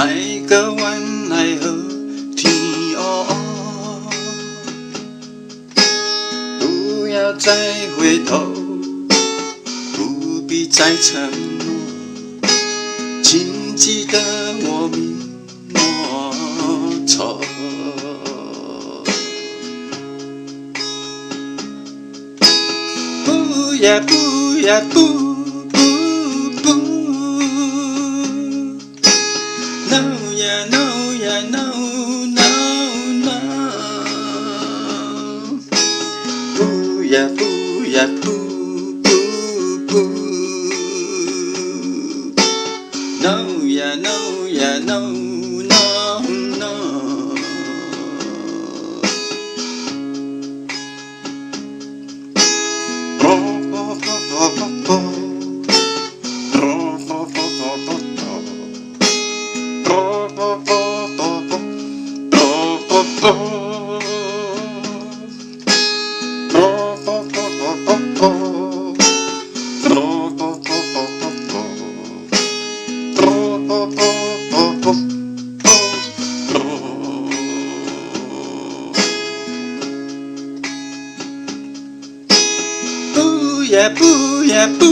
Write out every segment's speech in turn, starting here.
每个晚来和天黑，不要再回头，不必再承诺，请记得我并没错。不呀不呀不。No 呀 No 呀 No No No， 不呀不呀不，No 呀 No 呀 No No No， 不呀不呀不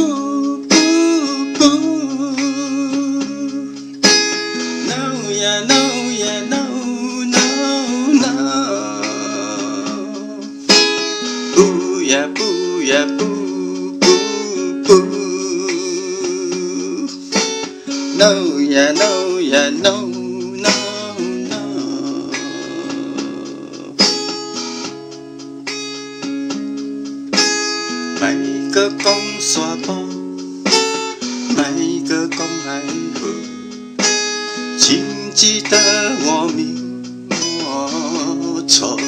，No 呀 No 呀 No No No， 不呀不呀不，No 呀 No 呀 No No No， 每个讲沙坡，每个讲爱河，请记得我并没错。